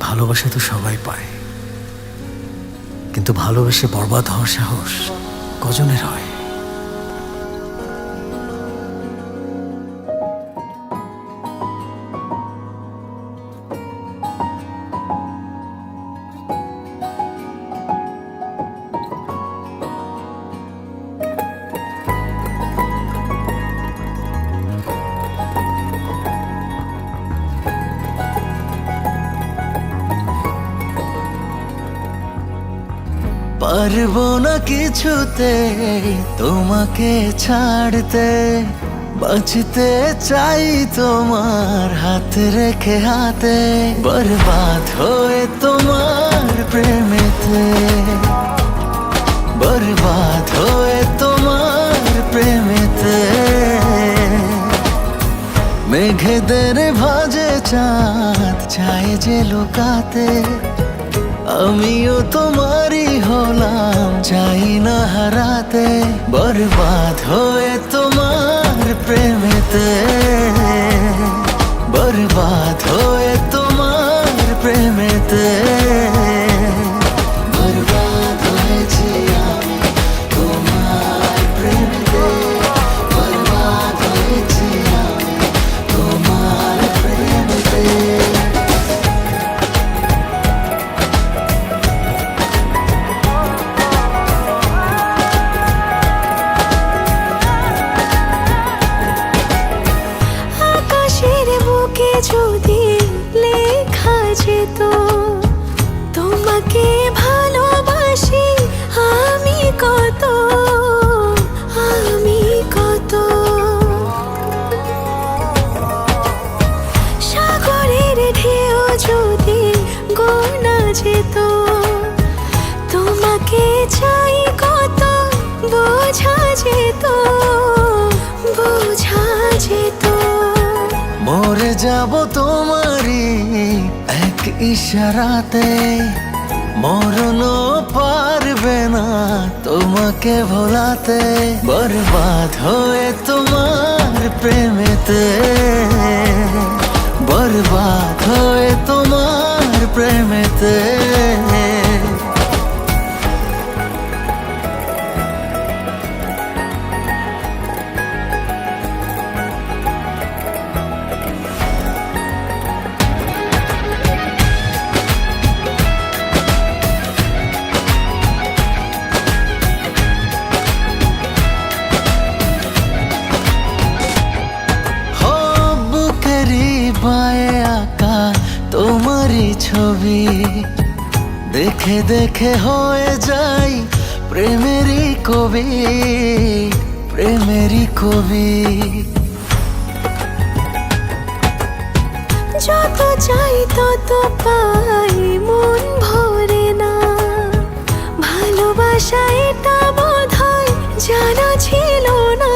ভালোবাসা তো সবাই পায়, কিন্তু ভালোবেসে বরবাদ হওয়ার সাহস কজনের হয়? পারবো না কিছুতে তোমাকে ছাড়তে, বাঁচতে চাই তোমার হাত রেখে হাতে, বরবাদ হয়ে তোমার প্রেমেতে, বরবাদ হয়ে তোমার প্রেমেতে। মেঘেদের ভাজে চাঁদ চায় যে লুকাতে, আমিও তোমারই হলাম চাই না হারাতে, বরবাদ হয়ে তোমার প্রেমেতে, বরবাদ হয়ে তোমার প্রেমেতে। বরবাদ হয়েছি আমি তোমার প্রেমেতে, বরবাদ হয়েছি আমি তোমার প্রেমেতে। যদি লেখা যেত তোমাকে ভালোবাসি আমি কত, আমি কত। সাগরের ঢেউ যদি গোনা যেত তোমাকে চাই কত, বোঝা যেত, বোঝা যেত। মরে যাব তোমারই এক ইশারাতে, মরণও পারবে না তোমাকে ভোলাতে, বরবাদ হয়ে তোমার প্রেমেতে, বরবাদ হয়ে তোমার প্রেমেতে। বায়ে আঁকা তোমারই ছবি দেখে দেখে হয়ে যাই প্রেমেরই কবি, প্রেমেরই কবি। যত চাই তত পাই মন ভরে না, ভালোবাসা এটা বোধহয় জানা ছিল না,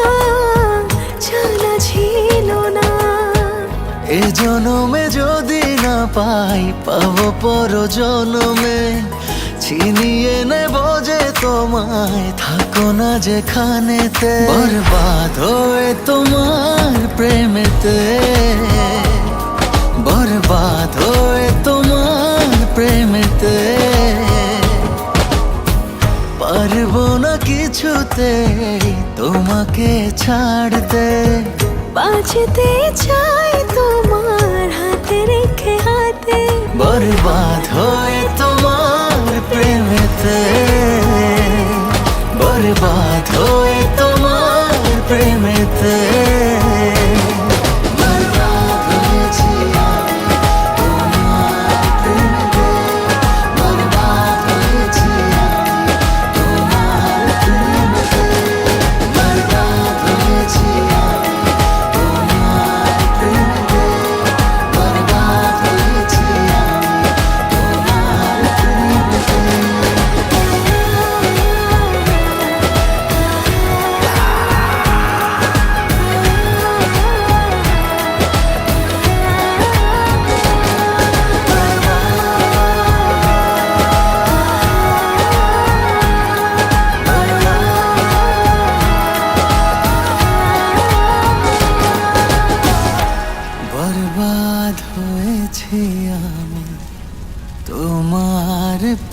জানা ছিল না। এ জনমে যদি না পাই পাবো পর জনমে, ছিনিয়ে নেব যে তোমায় থাকো না যেখানেতে, বরবাদ হয়ে তোমার প্রেমেতে, বরবাদ হয়ে তোমার প্রেমেতে। পারবো না কিছুতে তোমাকে ছাড়তে, বাঁচতে চাই তোমার হাতে রেখে হাতে, বরবাদ হয়ে তোমার প্রেমেতে, বরবাদ হয়ে তোমার প্রেমেতে।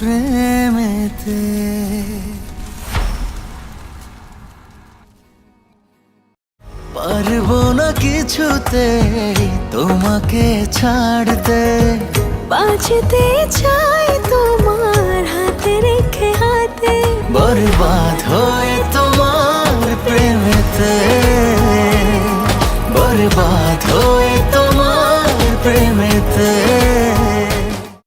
প্রেমেতে। পারবো না কিছুতে তোমাকে ছাড়তে, বাঁচতে চাই তোমার হাতে রেখে হাতে, বরবাদ হয়ে তোমার প্রেমেতে, বরবাদ হয়ে তোমার প্রেমেতে।